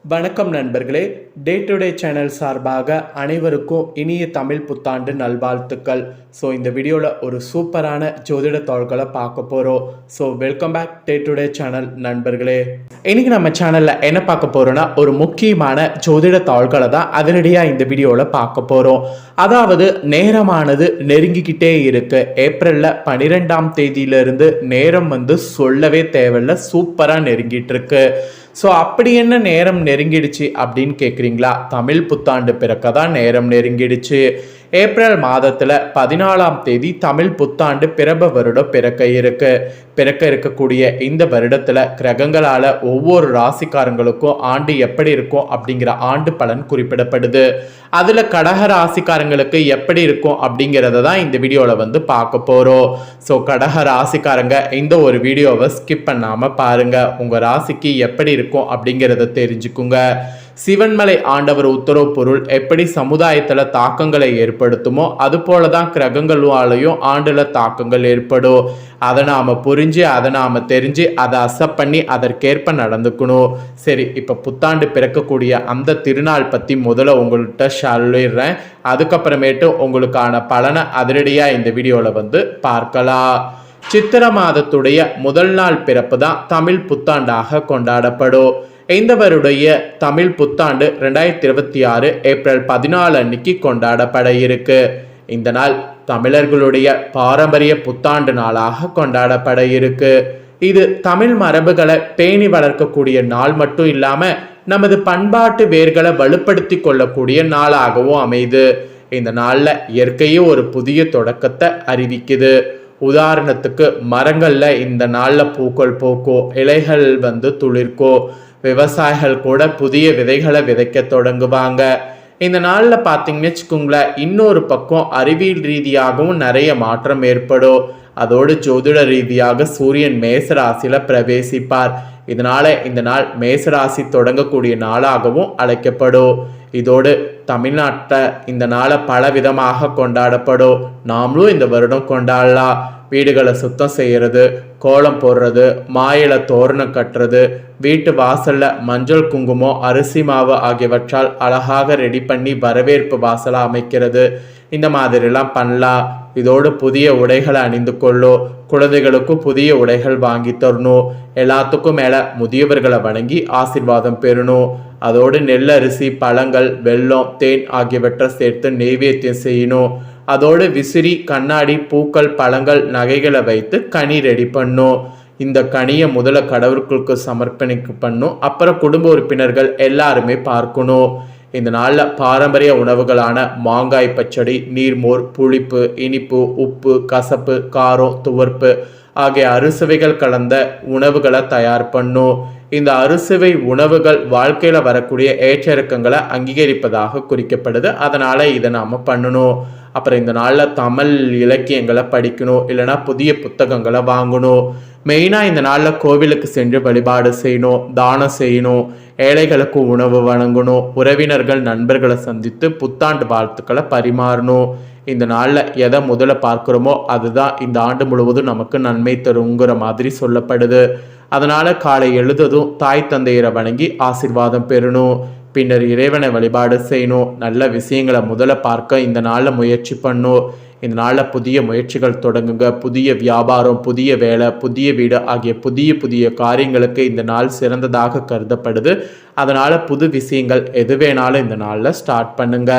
வணக்கம் நண்பர்களே. டே to day channel சார்பாக அனைவருக்கும் இனிய தமிழ் புத்தாண்டு நல்வாழ்த்துக்கள். ஸோ இந்த வீடியோவில் ஒரு சூப்பரான ஜோதிட தாள்களை பார்க்க போகிறோம். So welcome back day to day channel நண்பர்களே. இன்றைக்கி நம்ம சேனலில் என்ன பார்க்க போகிறோன்னா ஒரு முக்கியமான ஜோதிட தாள்களை தான் அதிரடியாக இந்த வீடியோவில் பார்க்க போகிறோம். அதாவது நேரமானது நெருங்கிக்கிட்டே இருக்குது. ஏப்ரலில் 12ஆம் தேதியிலிருந்து நேரம் சொல்லவே தேவையில்லை, சூப்பராக நெருங்கிட்டு இருக்கு. ஸோ அப்படி என்ன நேரம் நெருங்கிடுச்சு அப்படின்னு கேட்குறீங்களா? தமிழ் புத்தாண்டு பிறக்க தான் நேரம் நெருங்கிடுச்சு. ஏப்ரல் மாதத்தில் 14ஆம் தேதி தமிழ் புத்தாண்டு பிறந்த வருடம் பிறக்க இருக்கக்கூடிய இந்த வருடத்தில் கிரகங்களால் ஒவ்வொரு ராசிக்காரங்களுக்கும் ஆண்டு எப்படி இருக்கும் அப்படிங்கிற ஆண்டு பலன் குறிப்பிடப்படுது. அதில் கடக ராசிக்காரங்களுக்கு எப்படி இருக்கும் அப்படிங்கிறத தான் இந்த வீடியோவில் பார்க்க போகிறோம். ஸோ கடக ராசிக்காரங்க இந்த ஒரு வீடியோவை ஸ்கிப் பண்ணாமல் பாருங்கள். உங்கள் ராசிக்கு எப்படி இருக்கும் அப்படிங்கிறத தெரிஞ்சுக்குங்க. சிவன்மலை ஆண்டவர் உத்தரவு பொருள் எப்படி சமுதாயத்தில் தாக்கங்களை ஏற்படுத்துமோ அது போல தான் கிரகங்களாலையும் ஆண்டுல தாக்கங்கள் ஏற்படும். அதை நாம் புரிஞ்சு அதை நாம் தெரிஞ்சு அதை அசப்ட் பண்ணி அதற்கேற்ப நடந்துக்கணும். சரி, இப்போ புத்தாண்டு பிறக்கக்கூடிய அந்த திருநாள் பற்றி முதல்ல உங்கள்கிட்ட சொல்லிடுறேன். அதுக்கப்புறமேட்டு உங்களுக்கான பலனை அதிரடியாக இந்த வீடியோவில் பார்க்கலாம். சித்திர மாதத்துடைய முதல் நாள் பிறப்பு தான் தமிழ் புத்தாண்டாக கொண்டாடப்படும். இந்த வருடைய தமிழ் புத்தாண்டு 2026 ஏப்ரல் 14 அன்னைக்கு கொண்டாடப்பட இருக்கு. இந்த நாள் தமிழர்களுடைய பாரம்பரிய புத்தாண்டு நாளாக கொண்டாடப்பட இருக்கு. இது தமிழ் மரபுகளை பேணி வளர்க்கக்கூடிய நாள் மட்டும் இல்லாம நமது பண்பாட்டு வேர்களை வலுப்படுத்தி கொள்ளக்கூடிய நாளாகவும் அமைது. இந்த நாள்ல இயற்கையும் ஒரு புதிய தொடக்கத்தை அறிவிக்குது. உதாரணத்துக்கு மரங்கள்ல இந்த நாள்ல பூக்கள் பூக்கும், இலைகள் துளிர்க்கும், விவசாயிகள் கூட புதிய விதைகளை விதைக்க தொடங்குவாங்க. இந்த நாளில் பார்த்தீங்கன்னு வச்சுக்கோங்களேன், இன்னொரு பக்கம் அறிவியல் ரீதியாகவும் நிறைய மாற்றம் ஏற்படும். அதோடு ஜோதிட ரீதியாக சூரியன் மேசராசியில் பிரவேசிப்பார். இதனால இந்த நாள் மேசராசி தொடங்கக்கூடிய நாளாகவும் அழைக்கப்படும். இதோடு தமிழ்நாட்டை இந்த நாளை பல விதமாக கொண்டாடப்படும். நாமளும் இந்த வருடம் கொண்டாடலாம். வீடுகளை சுத்தம் செய்கிறது, கோலம் போடுறது, மாயில தோரணம் கட்டுறது, வீட்டு வாசல்ல மஞ்சள் குங்குமம் அரிசி மாவு ஆகியவற்றால் அழகாக ரெடி பண்ணி வரவேற்பு வாசலாக அமைக்கிறது. இந்த மாதிரிலாம் பண்ணலாம். இதோடு புதிய உடைகளை அணிந்து கொள்ளும். குழந்தைகளுக்கும் புதிய உடைகள் வாங்கி தரணும். எல்லாத்துக்கும் மேலே முதியவர்களை வணங்கி ஆசீர்வாதம் பெறணும். அதோடு நெல்லரிசி, பழங்கள், வெல்லம், தேன் ஆகியவற்றை சேர்த்து நெய்வேத்தியம் செய்யணும். அதோடு விசிறி, கண்ணாடி, பூக்கள், பழங்கள், நகைகளை வைத்து கனி ரெடி பண்ணும். இந்த கனியை முதல்ல கடவுளுக்கு சமர்ப்பணிக்க பண்ணும். அப்புறம் குடும்ப உறுப்பினர்கள் எல்லாருமே பார்க்கணும். இந்த நாளில் பாரம்பரிய உணவுகளான மாங்காய் பச்சடி, நீர்மோர், புளிப்பு, இனிப்பு, உப்பு, கசப்பு, காரம், துவர்ப்பு ஆகிய அறுசுவைகள் கலந்த உணவுகளை தயார் பண்ணும். இந்த அறுசுவை உணவுகள் வாழ்க்கையில் வரக்கூடிய ஏற்றிறக்கங்களை அங்கீகரிப்பதாக குறிக்கப்படுது. அதனால் இதை நாம் பண்ணணும். அப்புறம் இந்த நாளில் தமிழ் இலக்கியங்களை படிக்கணும், இல்லைனா புதிய புத்தகங்களை வாங்கணும். மெயினாக இந்த நாளில் கோவிலுக்கு சென்று வழிபாடு செய்யணும், தானம் செய்யணும், ஏழைகளுக்கு உணவு வழங்கணும், உறவினர்கள் நண்பர்களை சந்தித்து புத்தாண்டு வாழ்த்துக்களை பரிமாறணும். இந்த நாளில் எதை முதல்ல பார்க்குறோமோ அதுதான் இந்த ஆண்டு முழுவதும் நமக்கு நன்மை தருங்கிற மாதிரி சொல்லப்படுது. அதனால் காலை எழுததும் தாய் தந்தையரை வணங்கி ஆசீர்வாதம் பெறணும். பின்னர் இறைவனை வழிபாடு செய்யணும். நல்ல விஷயங்களை முதல்ல பார்க்க இந்த நாளில் முயற்சி பண்ணும். இந்த நாளில் புதிய முயற்சிகள் தொடங்குங்க. புதிய வியாபாரம், புதிய வேலை, புதிய வீடு ஆகிய புதிய காரியங்களுக்கு இந்த நாள் சிறந்ததாக கருதப்படுது. அதனால் புது விஷயங்கள் எது வேணாலும் இந்த நாளில் ஸ்டார்ட் பண்ணுங்க.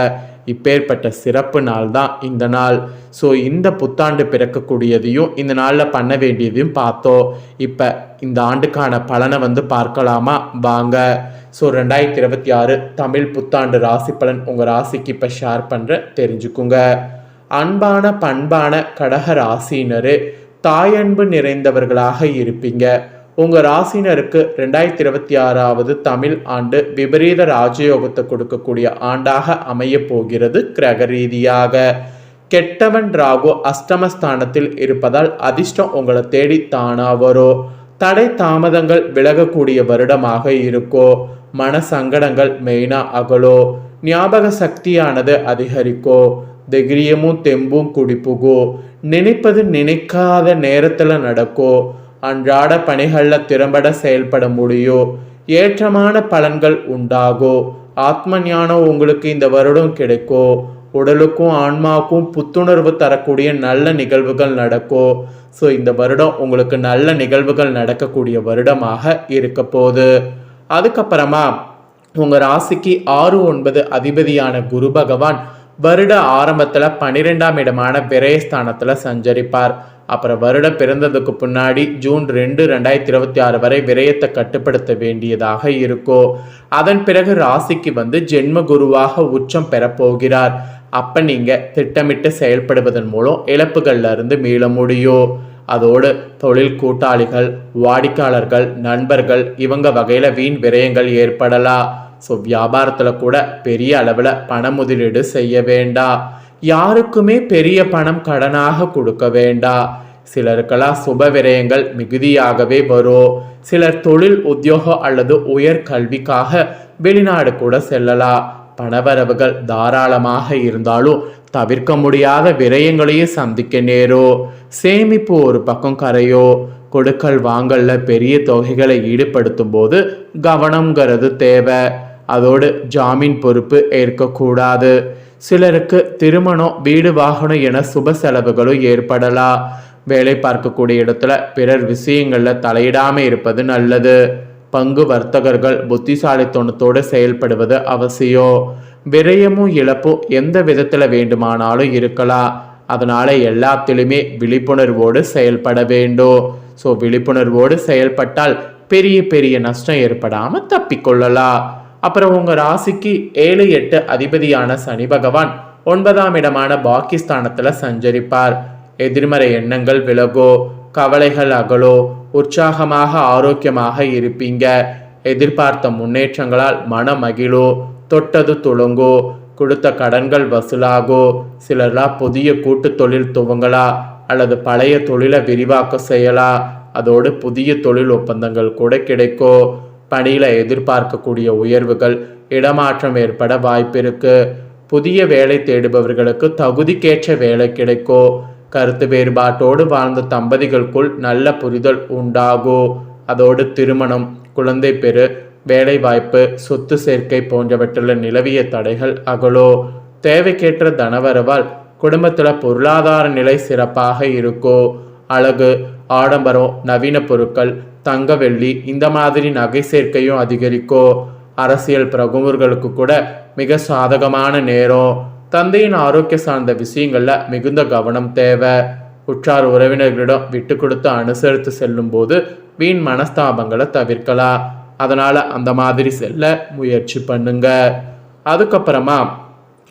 இப்பேற்பட்ட சிறப்பு நாள் தான் இந்த நாள். ஸோ இந்த புத்தாண்டு பிறக்கக்கூடியதையும் இந்த நாளில் பண்ண வேண்டியதையும் பார்த்தோம். இப்போ இந்த ஆண்டுக்கான பலனை பார்க்கலாமா? வாங்க. ஸோ 2026 தமிழ் புத்தாண்டு ராசி பலன் உங்கள் ராசிக்கு இப்போ ஷேர் பண்ணுற தெரிஞ்சுக்குங்க. அன்பான பண்பான கடக ராசியினரு தாயன்பு நிறைந்தவர்களாக இருப்பீங்க. உங்கள் ராசினருக்கு 2026 தமிழ் ஆண்டு விபரீத ராஜயோகத்தை கொடுக்கக்கூடிய ஆண்டாக அமைய போகிறது. கிரக ரீதியாக கெட்டவன் ராகு அஷ்டமஸ்தானத்தில் இருப்பதால் அதிர்ஷ்டம் உங்களை தேடி தானா வரும். தடை தாமதங்கள் விலகக்கூடிய வருடமாக இருக்கோ. மன சங்கடங்கள் மெயினாக அகலோ. ஞாபக சக்தியானது அதிகரிக்கோ. தைரியமும் தெம்பும் குடிப்புகோ. நினைப்பது நினைக்காத நேரத்தில் நடக்கோ. அன்றாட பணிகளில் திறம்பட செயல்பட முடியும். ஏற்றமான பலன்கள் உண்டாகும். ஆத்ம ஞானம் உங்களுக்கு இந்த வருடம் கிடைக்கும். உடலுக்கும் ஆன்மாவுக்கும் புத்துணர்வு தரக்கூடிய நல்ல நிகழ்வுகள் நடக்கும். ஸோ இந்த வருடம் உங்களுக்கு நல்ல நிகழ்வுகள் நடக்கக்கூடிய வருடமாக இருக்க போகுது. அதுக்கப்புறமா உங்கள் ராசிக்கு 6-9 அதிபதியான குரு பகவான் வருட ஆரம்பத்தில் 12ஆம் இடமான விரயஸ்தானத்தில் சஞ்சரிப்பார். அப்புறம் வருடம் பிறந்ததுக்கு பின்னாடி ஜூன் 2, 2026 வரை விரயத்தை கட்டுப்படுத்த வேண்டியதாக இருக்கும். அதன் பிறகு ராசிக்கு வந்து ஜென்ம குருவாக உச்சம் பெறப்போகிறார். அப்போ நீங்கள் திட்டமிட்டு செயல்படுவதன் மூலம் இழப்புகள்ல இருந்து மீள முடியும். அதோடு தொழில் கூட்டாளிகள், வாடிக்கையாளர்கள், நண்பர்கள் இவங்க வகையில் வீண் விரயங்கள் ஏற்படலாம். ஸோ வியாபாரத்தில் கூட பெரிய அளவில் பண முதலீடு செய்ய வேண்டாம். யாருக்குமே பெரிய பணம் கடனாக கொடுக்க வேண்டாம். சிலருக்கெல்லாம் சுப விரயங்கள் மிகுதியாகவே வரும். சிலர் தொழில், உத்தியோகம் அல்லது உயர் கல்விக்காக வெளிநாடு கூட செல்லலாம். பணவரவுகள் தாராளமாக இருந்தாலும் தவிர்க்க முடியாத விரயங்களையும் சந்திக்க நேரும். சேமிப்பு ஒரு பக்கம் கரையோ. கொடுக்கல் வாங்கல்ல பெரிய தொகைகளை ஈடுபடுத்தும் போது கவனம்ங்கிறது தேவை. அதோடு ஜாமீன் பொறுப்பு ஏற்கக்கூடாது. சிலருக்கு திருமணம், வீடு, வாகனம் என சுப செலவுகளும் ஏற்படலாம். வேலை பார்க்கக்கூடிய இடத்துல பிறர் விஷயங்கள்ல தலையிடாமல் இருப்பது நல்லது. பங்கு வர்த்தகர்கள் புத்திசாலித்தனத்தோடு செயல்படுவது அவசியம். விரயமும் இழப்பும் எந்த விதத்தில் வேண்டுமானாலும் இருக்கலாம். அதனால எல்லாத்திலுமே விழிப்புணர்வோடு செயல்பட வேண்டும். ஸோ விழிப்புணர்வோடு செயல்பட்டால் பெரிய பெரிய நஷ்டம் ஏற்படாமல் தப்பிக்கொள்ளலாம். அப்புறம் உங்கள் ராசிக்கு 7-8 அதிபதியான சனி பகவான் 9ஆம் இடமான பாக்கியஸ்தானத்தில் சஞ்சரிப்பார். எதிர்மறை எண்ணங்கள் விலகோ, கவலைகள் அகலோ, உற்சாகமாக ஆரோக்கியமாக இருப்பீங்க. எதிர்பார்த்த முன்னேற்றங்களால் மன மகிழோ, தொட்டது துளங்கோ, கொடுத்த கடன்கள் வசூலாகோ. சிலர்லாம் புதிய கூட்டு தொழில் துவங்கலா அல்லது பழைய தொழிலை விரிவாக்க செய்யலாம். அதோடு புதிய தொழில் ஒப்பந்தங்கள் கூட கிடைக்கும். பணியில் எதிர்பார்க்கக்கூடிய உயர்வுகள், இடமாற்றம் ஏற்பட வாய்ப்பிருக்கு. புதிய வேலை தேடுபவர்களுக்கு தகுதிக்கேற்ற வேலை கிடைக்கும். கருத்து வேறுபாட்டோடு வாழ்ந்த தம்பதிகளுக்குள் நல்ல புரிதல் உண்டாகும். அதோடு திருமணம், குழந்தை பெறு, வேலை வாய்ப்பு, சொத்து சேர்க்கை போன்றவற்றில் நிலவிய தடைகள் அகலோ. தேவைக்கேற்ற தனவரவால் குடும்பத்தில் பொருளாதார நிலை சிறப்பாக இருக்கும். அழகு, ஆடம்பரம், நவீன பொருட்கள், தங்க, வெள்ளி இந்த மாதிரி நகை சேர்க்கையும் அதிகரிக்கும். அரசியல் பிரமுகர்களுக்கு கூட மிக சாதகமான நேரம். தந்தையின் ஆரோக்கிய சார்ந்த விஷயங்கள்ல மிகுந்த கவனம் தேவை. உற்றார் உறவினர்களிடம் விட்டு கொடுத்து அனுசரித்து செல்லும் போது வீண் மனஸ்தாபங்களை தவிர்க்கலாம். அதனால அந்த மாதிரி செல்ல முயற்சி பண்ணுங்க. அதுக்கப்புறமா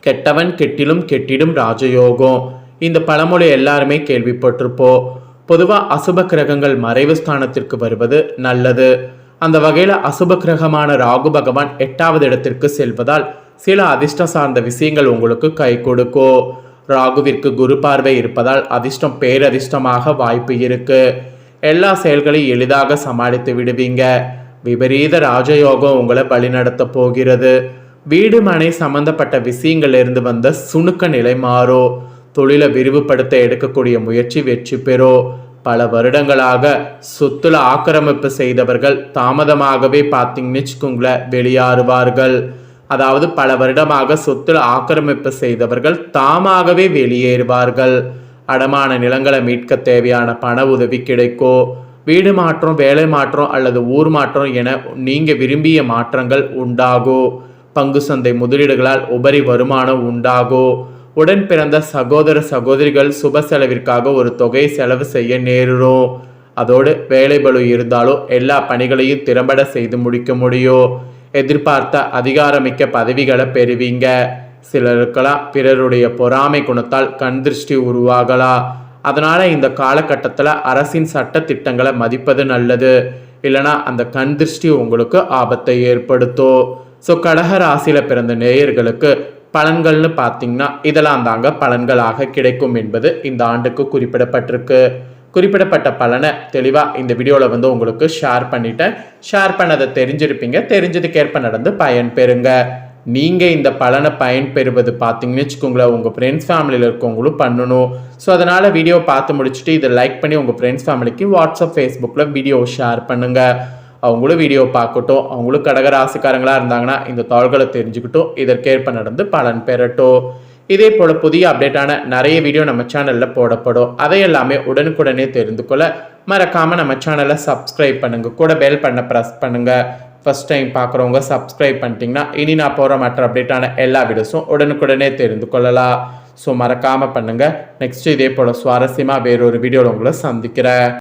கெட்டவன் கெட்டிலும் கெட்டிடும் ராஜயோகம். இந்த பழமொழி எல்லாருமே கேள்விப்பட்டிருப்போம். பொதுவாக அசுப கிரகங்கள் மறைவு ஸ்தானத்திற்கு வருவது நல்லது. அந்த வகையில் அசுப கிரகமான ராகு பகவான் 8வது இடத்திற்கு செல்வதால் சில அதிர்ஷ்டம் சார்ந்த விஷயங்கள் உங்களுக்கு கை கொடுக்கும். ராகுவிற்கு குரு பார்வை இருப்பதால் அதிர்ஷ்டம் பேரதிர்ஷ்டமாக வாய்ப்பு இருக்கு. எல்லா செயல்களையும் எளிதாக சமாளித்து விடுவீங்க. விபரீத ராஜயோகம் உங்களை வழிநடத்த போகிறது. வீடு மனை சம்பந்தப்பட்ட விஷயங்களிலிருந்து வந்த சுணுக்க நிலை மாறும். தொழிலை விரிவுபடுத்த எடுக்கக்கூடிய முயற்சி வெற்றி பெறும். பல வருடங்களாக சொத்துல ஆக்கிரமிப்பு செய்தவர்கள் தாமதமாகவே பார்த்தீங்கன்னு வச்சுக்கோங்களேன் வெளியேறுவார்கள். அதாவது பல வருடமாக சொத்துல ஆக்கிரமிப்பு செய்தவர்கள் தாமாகவே வெளியேறுவார்கள். அடமான நிலங்களை மீட்க தேவையான பண உதவி கிடைக்கும். வீடு மாற்றம், வேலை மாற்றம் அல்லது ஊர் மாற்றம் என நீங்க விரும்பிய மாற்றங்கள் உண்டாகும். பங்கு சந்தை முதலீடுகளால் உபரி வருமானம் உண்டாகும். உடன் பிறந்த சகோதர சகோதரிகள் சுப செலவிற்காக ஒரு தொகை செலவு செய்ய நேரும். அதோடு வேலை பளு இருந்தாலும் எல்லா பணிகளையும் திறம்பட செய்து முடிக்க முடியும். எதிர்பார்த்த அதிகாரமிக்க பதவிகளை பெறுவீங்க. சிலருக்கெல்லாம் பிறருடைய பொறாமை குணத்தால் கண் திருஷ்டி உருவாகலாம். அதனால இந்த காலகட்டத்தில் அரசின் சட்ட திட்டங்களை மதிப்பது நல்லது. இல்லைனா அந்த கண் திருஷ்டி உங்களுக்கு ஆபத்தை ஏற்படுத்தும். ஸோ கடக ராசியில் பிறந்த நேயர்களுக்கு பலன்கள்னு பார்த்தீங்கன்னா இதெல்லாம் தாங்க பலன்களாக கிடைக்கும் என்பது இந்த ஆண்டுக்கு குறிப்பிடப்பட்டிருக்கு. குறிப்பிடப்பட்ட பலனை தெளிவாக இந்த வீடியோவில் உங்களுக்கு ஷேர் பண்ணிட்டேன். ஷேர் பண்ணதை தெரிஞ்சிருப்பீங்க. தெரிஞ்சதுக்கேற்ப நடந்து பயன் பெறுங்க. நீங்கள் இந்த பலனை பயன்பெறுவது பார்த்தீங்கன்னு வச்சுக்கோங்களேன், உங்கள் ஃப்ரெண்ட்ஸ் ஃபேமிலியில் இருக்கவங்களும் பண்ணணும். ஸோ அதனால் வீடியோ பார்த்து முடிச்சுட்டு இதை லைக் பண்ணி உங்கள் ஃப்ரெண்ட்ஸ் ஃபேமிலிக்கு வாட்ஸ்அப், ஃபேஸ்புக்கில் வீடியோ ஷேர் பண்ணுங்கள். அவங்களும் வீடியோ பார்க்கட்டும், அவங்களும் கடகராசிக்காரங்களாக இருந்தாங்கன்னா இந்த தாள்களை தெரிஞ்சுக்கிட்டும் இதற்கேற்ப நடந்து பலன் பெறட்டும். இதே போல் புதிய அப்டேட்டான நிறைய வீடியோ நம்ம சேனலில் போடப்படும். அதையெல்லாமே உடனுக்குடனே தெரிந்து கொள்ள மறக்காமல் நம்ம சேனலை சப்ஸ்கிரைப் பண்ணுங்கள், கூட பெல் பண்ண ப்ரெஸ் பண்ணுங்கள். ஃபஸ்ட் டைம் பார்க்குறவங்க சப்ஸ்கிரைப் பண்ணிட்டீங்கன்னா இனி நான் போகிற மற்ற அப்டேட்டான எல்லா வீடியோஸும் உடனுக்குடனே தெரிந்து கொள்ளலாம். ஸோ மறக்காமல் பண்ணுங்கள். நெக்ஸ்ட் இதே போல் சுவாரஸ்யமாக வேறொரு வீடியோவில் உங்களை சந்திக்கிறேன்.